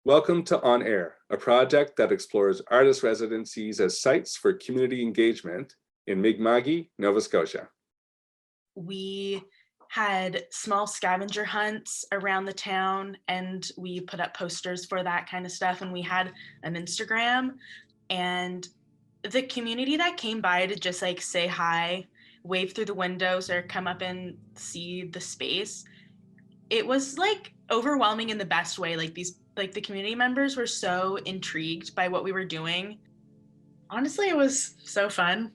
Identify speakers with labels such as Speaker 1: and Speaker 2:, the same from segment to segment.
Speaker 1: Welcome to On Air, a project that explores artist residencies as sites for community engagement in Mi'kma'ki, Nova Scotia.
Speaker 2: We had small scavenger hunts around the town and we put up posters for that kind of stuff. And we had an Instagram, and the community that came by to just like say hi, wave through the windows, or come up and see the space, it was like overwhelming in the best way. Like the community members were so intrigued by what we were doing. Honestly, it was so fun.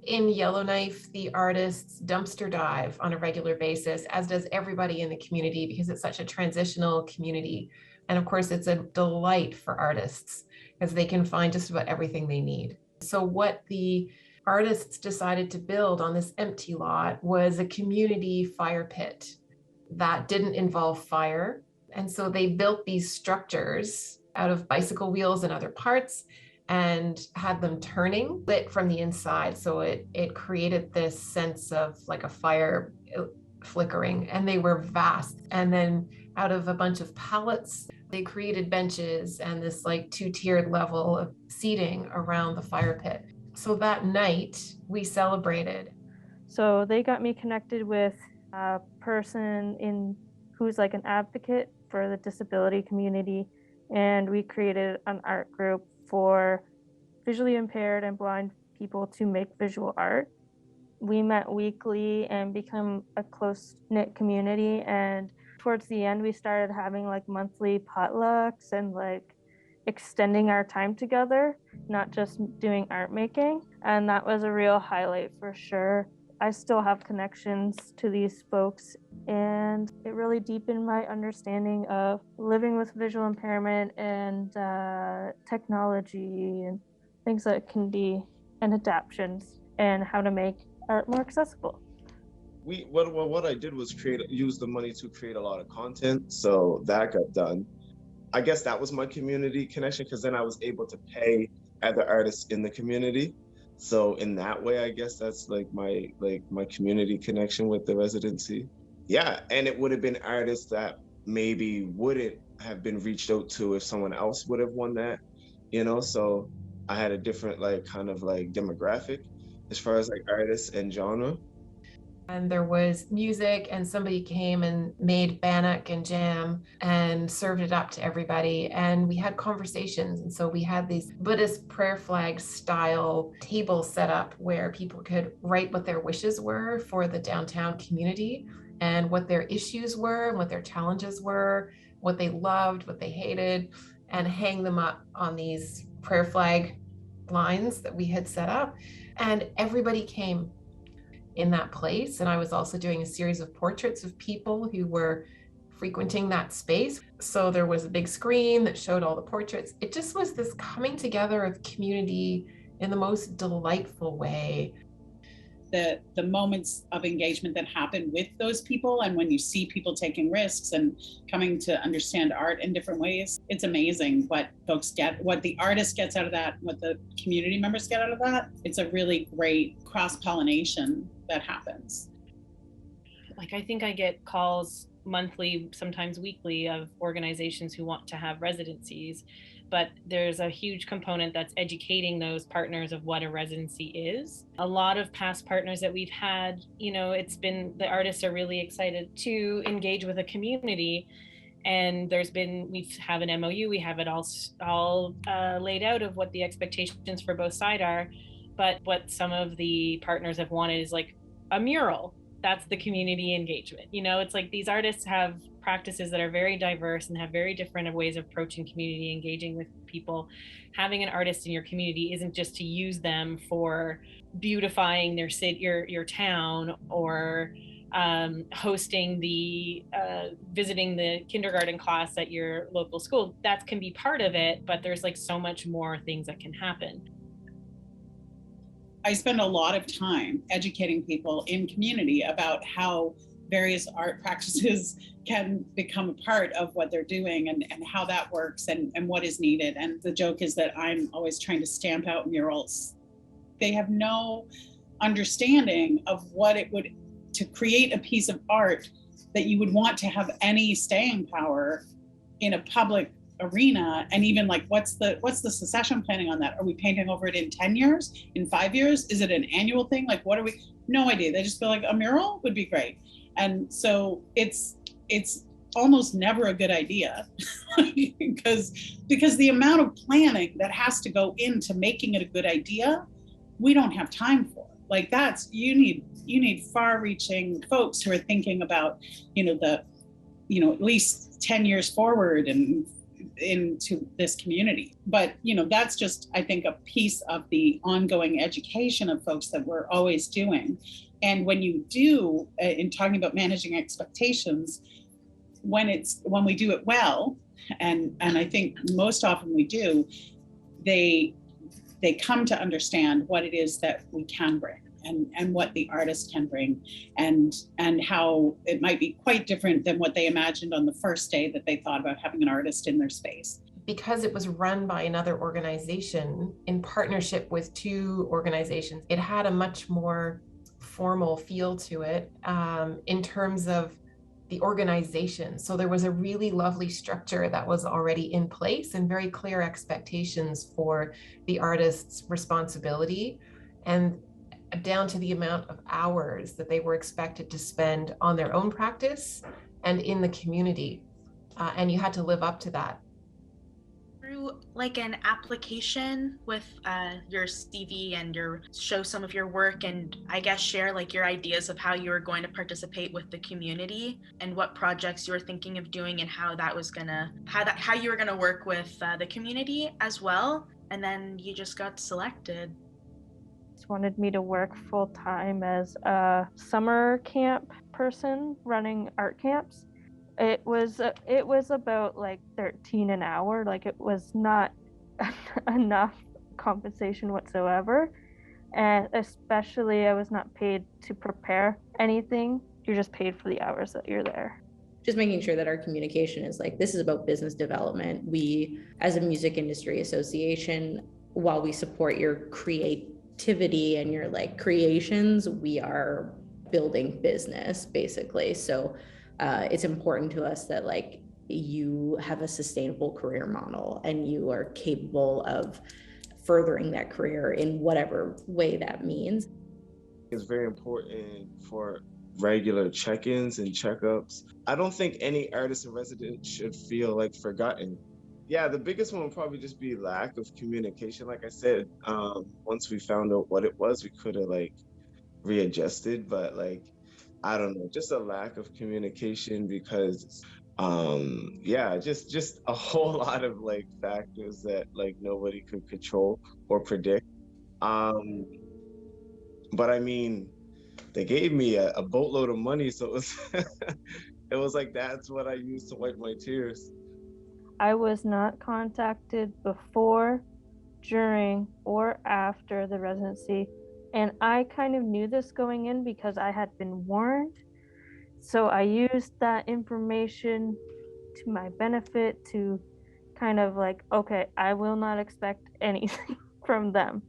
Speaker 3: In Yellowknife, the artists dumpster dive on a regular basis, as does everybody in the community, because it's such a transitional community. And of course, it's a delight for artists because they can find just about everything they need. So what the artists decided to build on this empty lot was a community fire pit that didn't involve fire. And so they built these structures out of bicycle wheels and other parts and had them turning, lit from the inside. So it created this sense of like a fire flickering, and they were vast. And then out of a bunch of pallets, they created benches and this like 2-tiered level of seating around the fire pit. So that night we celebrated.
Speaker 4: So they got me connected with a person who's like an advocate for the disability community, and we created an art group for visually impaired and blind people to make visual art. We met weekly and become a close-knit community, and towards the end we started having like monthly potlucks and like extending our time together, not just doing art making, and that was a real highlight for sure. I still have connections to these folks, and it really deepened my understanding of living with visual impairment and technology and things that can be, and adaptions, and how to make art more accessible.
Speaker 5: What I did was use the money to create a lot of content, so that got done. I guess that was my community connection, because then I was able to pay other artists in the community. So in that way, I guess that's like my community connection with the residency. Yeah, and it would have been artists that maybe wouldn't have been reached out to if someone else would have won that, So I had a different kind of demographic as far as like artists and genre.
Speaker 3: And there was music, and somebody came and made bannock and jam and served it up to everybody. And we had conversations. And so we had these Buddhist prayer flag style tables set up where people could write what their wishes were for the downtown community and what their issues were and what their challenges were, what they loved, what they hated, and hang them up on these prayer flag lines that we had set up. And everybody came in that place. And I was also doing a series of portraits of people who were frequenting that space. So there was a big screen that showed all the portraits. It just was this coming together of community in the most delightful way.
Speaker 6: The moments of engagement that happen with those people, and when you see people taking risks and coming to understand art in different ways, it's amazing what folks get, what the artist gets out of that, what the community members get out of that. It's a really great cross-pollination that happens.
Speaker 7: I think I get calls monthly, sometimes weekly, of organizations who want to have residencies, but there's a huge component that's educating those partners of what a residency is. A lot of past partners that we've had, it's been, the artists are really excited to engage with a community, and we have an MOU, we have it all laid out of what the expectations for both sides are, but what some of the partners have wanted is like a mural. That's the community engagement. It's like these artists have practices that are very diverse and have very different ways of approaching community, engaging with people. Having an artist in your community isn't just to use them for beautifying their city, your town, or hosting visiting the kindergarten class at your local school. That can be part of it, but there's like so much more things that can happen.
Speaker 6: I spend a lot of time educating people in community about how various art practices can become a part of what they're doing, and how that works, and what is needed. And the joke is that I'm always trying to stamp out murals. They have no understanding of what it would, to create a piece of art that you would want to have any staying power in a public arena. And even like, what's the succession planning on that? Are we painting over it in 10 years, in 5 years? Is it an annual thing? Like, what are we? No idea. They just feel like a mural would be great. And so it's almost never a good idea because the amount of planning that has to go into making it a good idea, we don't have time for. Like, that's, you need far-reaching folks who are thinking about, at least 10 years forward and into this community. But that's just, I think, a piece of the ongoing education of folks that we're always doing. And when you do, in talking about managing expectations, when we do it well, and I think most often we do, they come to understand what it is that we can bring and what the artist can bring, and how it might be quite different than what they imagined on the first day that they thought about having an artist in their space.
Speaker 3: Because it was run by another organization in partnership with two organizations, it had a much more formal feel to it in terms of the organization. So there was a really lovely structure that was already in place and very clear expectations for the artist's responsibility, and down to the amount of hours that they were expected to spend on their own practice and in the community. And you had to live up to that.
Speaker 2: Through like an application with your CV and show some of your work, and I guess share like your ideas of how you were going to participate with the community and what projects you were thinking of doing and how you were gonna work with the community as well. And then you just got selected.
Speaker 4: Wanted me to work full-time as a summer camp person running art camps. It was about like 13 an hour. Like, it was not enough compensation whatsoever, and especially I was not paid to prepare anything. You're just paid for the hours that you're there.
Speaker 8: Just making sure that our communication is like, this is about business development. We, as a music industry association, while we support your creativity and your like creations, we are building business basically. So it's important to us that like you have a sustainable career model and you are capable of furthering that career in whatever way that means.
Speaker 5: It's very important for regular check-ins and checkups. I don't think any artist in residence should feel like forgotten. Yeah, the biggest one would probably just be lack of communication. Like I said, once we found out what it was, we could have like readjusted, but like, I don't know, just a lack of communication because, just a whole lot of like factors that like nobody could control or predict. But I mean, they gave me a boatload of money, so it was, it was like, that's what I used to wipe my tears.
Speaker 4: I was not contacted before, during, or after the residency. And I kind of knew this going in because I had been warned. So I used that information to my benefit to kind of like, okay, I will not expect anything from them.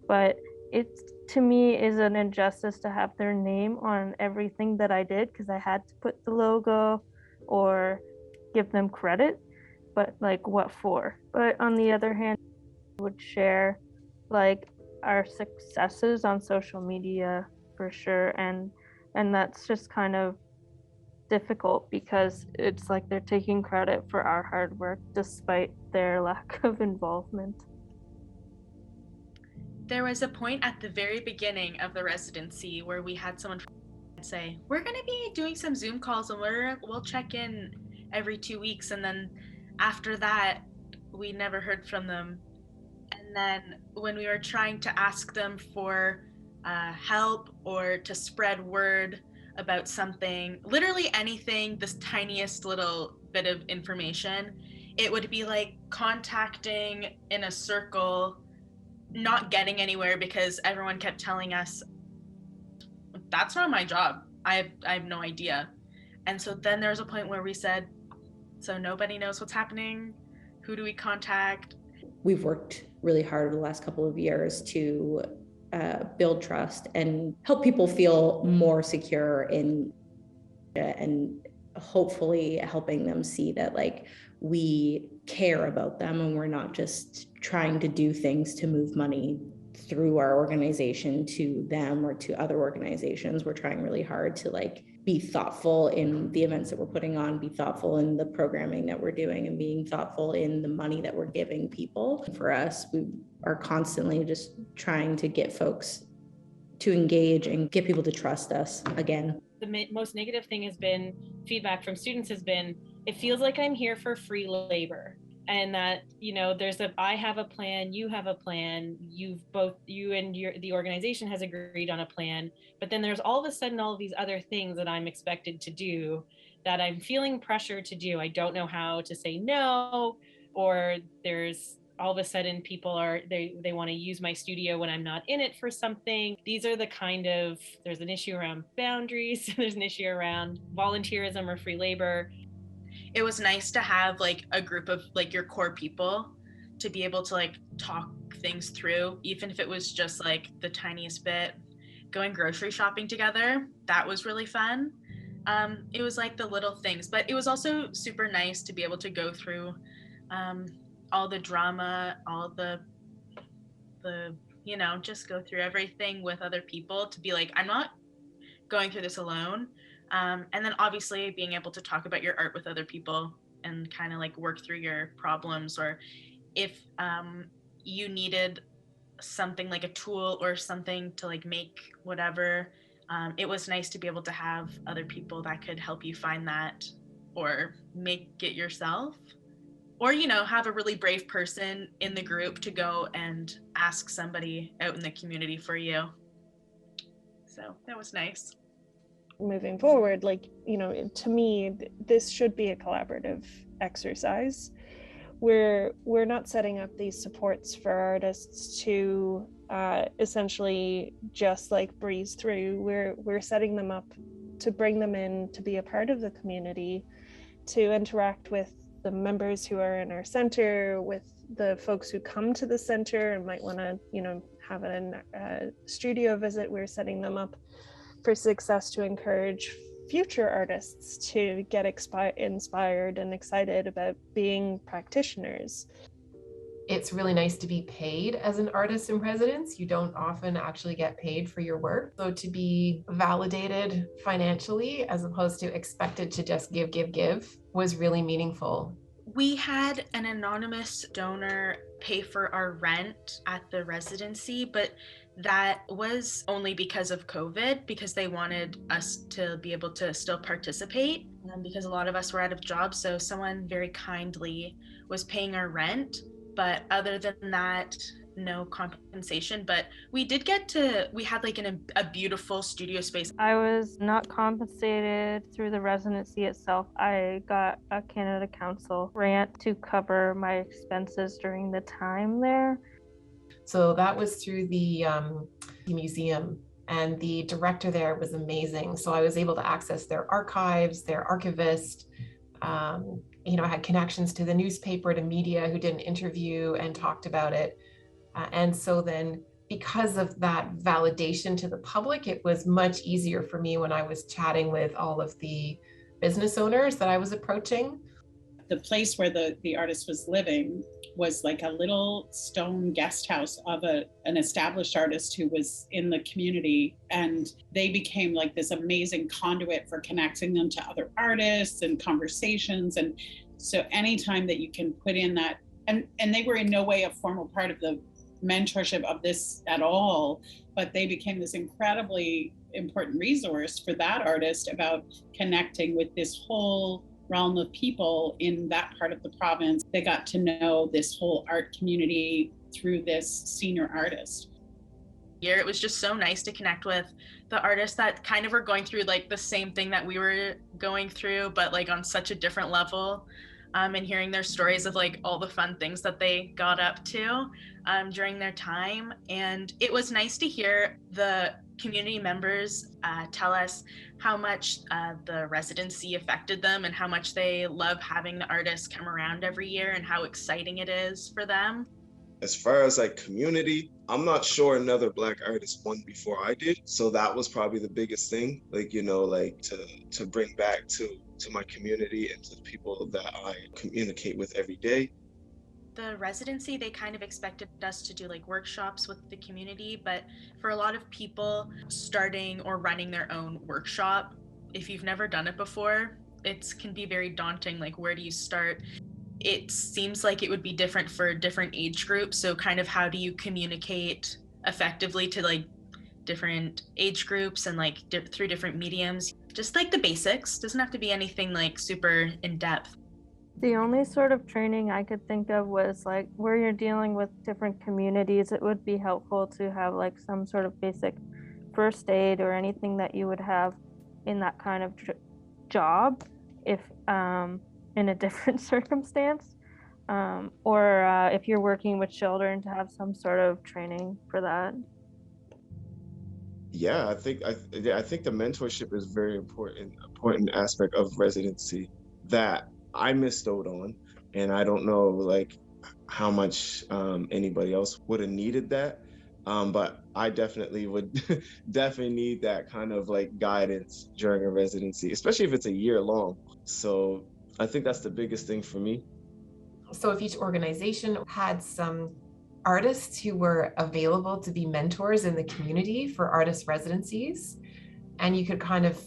Speaker 4: But it, to me, is an injustice to have their name on everything that I did, because I had to put the logo or give them credit. But like, what for? But on the other hand, I would share like our successes on social media for sure, and that's just kind of difficult because it's like they're taking credit for our hard work despite their lack of involvement.
Speaker 2: There was a point at the very beginning of the residency where we had someone say, we're going to be doing some Zoom calls and we'll check in every 2 weeks, and then after that we never heard from them. And then when we were trying to ask them for help or to spread word about something, literally anything, this tiniest little bit of information, it would be like contacting in a circle, not getting anywhere because everyone kept telling us, that's not my job. I have no idea. And so then there was a point where we said, so nobody knows what's happening. Who do we contact?
Speaker 8: We've worked really hard over the last couple of years to build trust and help people feel more secure in and hopefully helping them see that like we care about them and we're not just trying to do things to move money through our organization to them or to other organizations. We're trying really hard to like be thoughtful in the events that we're putting on, be thoughtful in the programming that we're doing, and being thoughtful in the money that we're giving people. For us, we are constantly just trying to get folks to engage and get people to trust us again.
Speaker 7: The most negative thing has been feedback from students has been, it feels like I'm here for free labor. And that, you know, I have a plan, you have a plan, you and the organization has agreed on a plan, but then there's all of a sudden all of these other things that I'm expected to do that I'm feeling pressure to do. I don't know how to say no, or there's all of a sudden people they want to use my studio when I'm not in it for something. These are the there's an issue around boundaries, there's an issue around volunteerism or free labor.
Speaker 2: It was nice to have like a group of like your core people to be able to like talk things through, even if it was just like the tiniest bit. Going grocery shopping together, that was really fun. It was like the little things, but it was also super nice to be able to go through all the drama, all the you know, just go through everything with other people, to be like, I'm not going through this alone. And then obviously being able to talk about your art with other people and kind of like work through your problems, or if you needed something like a tool or something to like make whatever, it was nice to be able to have other people that could help you find that or make it yourself, or, you know, have a really brave person in the group to go and ask somebody out in the community for you. So that was nice.
Speaker 9: Moving forward, like, you know, to me, this should be a collaborative exercise where we're not setting up these supports for artists to essentially just like breeze through. We're setting them up to bring them in to be a part of the community, to interact with the members who are in our center, with the folks who come to the center and might want to, you know, have a studio visit. We're setting them up for success to encourage future artists to get inspired and excited about being practitioners.
Speaker 3: It's really nice to be paid as an artist in residence. You don't often actually get paid for your work. So to be validated financially as opposed to expected to just give was really meaningful.
Speaker 2: We had an anonymous donor pay for our rent at the residency, but that was only because of COVID, because they wanted us to be able to still participate, because a lot of us were out of jobs. So someone very kindly was paying our rent, but other than that, no compensation. But we had like a beautiful studio space.
Speaker 4: I was not compensated through the residency itself. I got a Canada Council grant to cover my expenses during the time there.
Speaker 3: So that was through the museum, and the director there was amazing. So I was able to access their archives, their archivist. You know, I had connections to the newspaper, to media who did an interview and talked about it. And so then because of that validation to the public, it was much easier for me when I was chatting with all of the business owners that I was approaching.
Speaker 6: The place where the artist was living was like a little stone guest house of an established artist who was in the community, and they became like this amazing conduit for connecting them to other artists and conversations. And so anytime that you can put in that, and they were in no way a formal part of the mentorship of this at all, but they became this incredibly important resource for that artist about connecting with this whole realm of people in that part of the province. They got to know this whole art community through this senior artist.
Speaker 2: It was just so nice to connect with the artists that kind of were going through like the same thing that we were going through, but like on such a different level, and hearing their stories of like all the fun things that they got up to during their time. And it was nice to hear the community members tell us how much the residency affected them and how much they love having the artists come around every year and how exciting it is for them.
Speaker 5: As far as like community, I'm not sure another Black artist won before I did. So that was probably the biggest thing, like, you know, like to bring back to my community and to the people that I communicate with every day.
Speaker 2: The residency, they kind of expected us to do like workshops with the community, but for a lot of people starting or running their own workshop, if you've never done it before, it can be very daunting. Like, where do you start? It seems like it would be different for different age groups. So kind of how do you communicate effectively to like different age groups and like through different mediums? Just like the basics. Doesn't have to be anything like super in depth.
Speaker 4: The only sort of training I could think of was like where you're dealing with different communities, it would be helpful to have like some sort of basic first aid or anything that you would have in that kind of job if in a different circumstance, or if you're working with children, to have some sort of training for that.
Speaker 5: Yeah, I think the mentorship is very important aspect of residency that I missed out on, and I don't know like how much anybody else would have needed that, but I definitely would definitely need that kind of like guidance during a residency, especially if it's a year long. So I think that's the biggest thing for me.
Speaker 3: So if each organization had some artists who were available to be mentors in the community for artist residencies, and you could kind of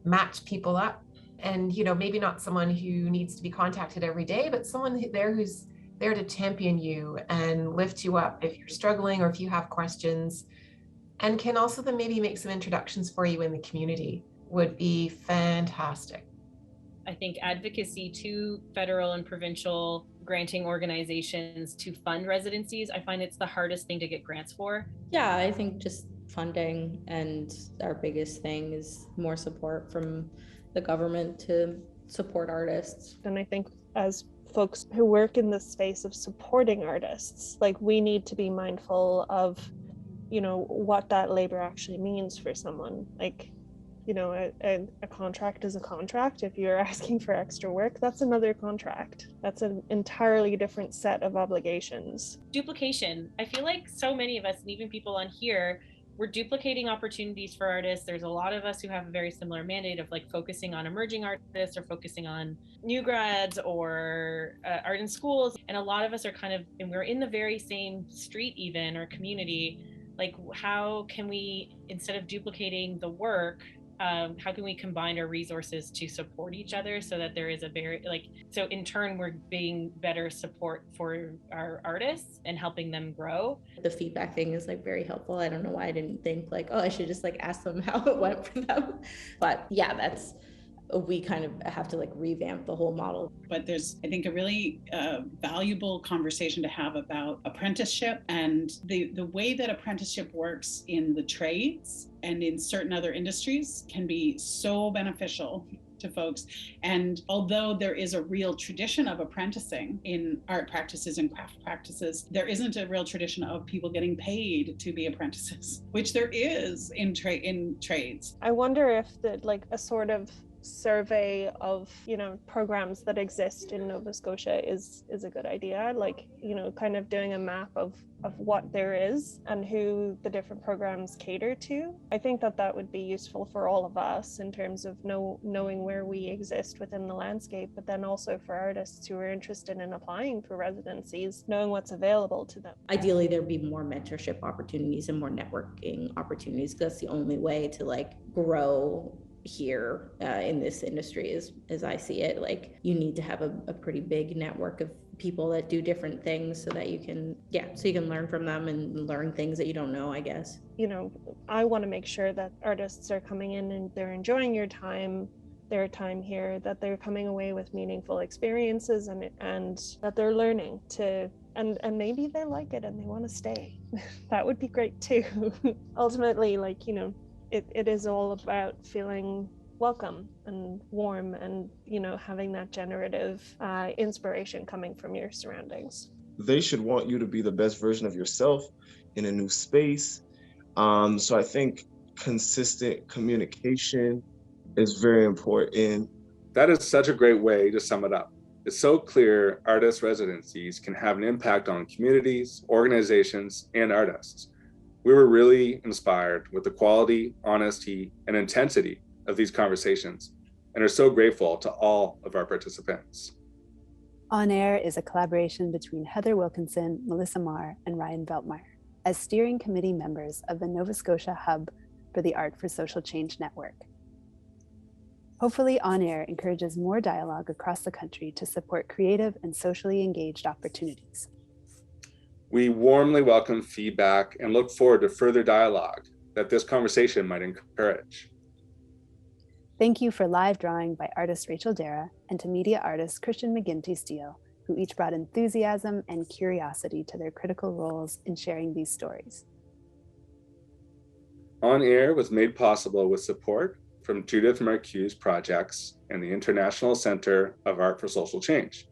Speaker 3: match people up, and you know, maybe not someone who needs to be contacted every day, but someone there who's there to champion you and lift you up if you're struggling or if you have questions, and can also then maybe make some introductions for you in the community, would be fantastic.
Speaker 7: I think advocacy to federal and provincial granting organizations to fund residencies, I find it's the hardest thing to get grants for.
Speaker 8: Yeah, I think just funding, and our biggest thing is more support from the government to support artists.
Speaker 9: And I think as folks who work in the space of supporting artists, like, we need to be mindful of, you know, what that labor actually means for someone. Like, you know, a contract is a contract. If you're asking for extra work, that's another contract. That's an entirely different set of obligations.
Speaker 7: Duplication. I feel like so many of us, and even people on here, we're duplicating opportunities for artists. There's a lot of us who have a very similar mandate of like focusing on emerging artists or focusing on new grads or art in schools. And a lot of us are kind of, and we're in the very same street even, or community. Like, how can we, instead of duplicating the work, how can we combine our resources to support each other so that there is a very, like, so in turn we're being better support for our artists and helping them grow.
Speaker 8: The feedback thing is like very helpful. I don't know why I didn't think like, oh, I should just like ask them how it went for them. But yeah, we kind of have to like revamp the whole model.
Speaker 6: But there's, I think, a really valuable conversation to have about apprenticeship and the way that apprenticeship works in the trades and in certain other industries can be so beneficial to folks. And although there is a real tradition of apprenticing in art practices and craft practices, there isn't a real tradition of people getting paid to be apprentices, which there is in trades.
Speaker 9: I wonder if like a sort of survey of, you know, programs that exist in Nova Scotia is a good idea. Like, you know, kind of doing a map of what there is and who the different programs cater to. I think that would be useful for all of us in terms of knowing where we exist within the landscape, but then also for artists who are interested in applying for residencies, knowing what's available to them.
Speaker 8: Ideally, there'd be more mentorship opportunities and more networking opportunities, because that's the only way to like grow here in this industry, as I see it. Like, you need to have a pretty big network of people that do different things so that you can learn from them and learn things that you don't know, I guess.
Speaker 9: You know, I want to make sure that artists are coming in and they're enjoying their time here, that they're coming away with meaningful experiences and that they're learning to, and maybe they like it and they want to stay. That would be great too. Ultimately, like, you know, it is all about feeling welcome and warm and, you know, having that generative inspiration coming from your surroundings.
Speaker 5: They should want you to be the best version of yourself in a new space. So I think consistent communication is very important.
Speaker 1: That is such a great way to sum it up. it's so clear artist residencies can have an impact on communities, organizations, and artists. We were really inspired with the quality, honesty, and intensity of these conversations, and are so grateful to all of our participants.
Speaker 10: On AiR is a collaboration between Heather Wilkinson, Melissa Marr, and Ryan Veltmeyer as steering committee members of the Nova Scotia Hub for the Art for Social Change Network. Hopefully, On AiR encourages more dialogue across the country to support creative and socially engaged opportunities.
Speaker 1: We warmly welcome feedback and look forward to further dialogue that this conversation might encourage.
Speaker 10: Thank you for live drawing by artist Rachel Dara and to media artist Christian McGinty Steele, who each brought enthusiasm and curiosity to their critical roles in sharing these stories. On AiR was made possible with support from Judith Marcue's projects and the International Centre of Art for Social Change.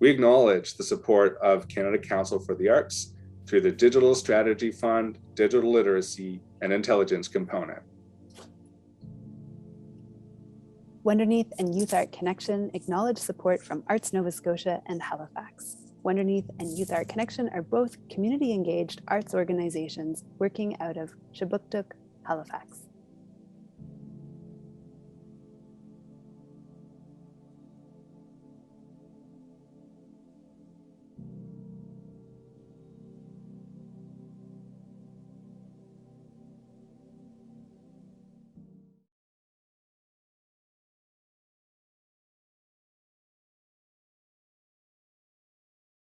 Speaker 10: We acknowledge the support of Canada Council for the Arts through the Digital Strategy Fund, Digital Literacy, and Intelligence component. Wonderneath and Youth Art Connection acknowledge support from Arts Nova Scotia and Halifax. Wonderneath and Youth Art Connection are both community-engaged arts organizations working out of Shabuktuk, Halifax.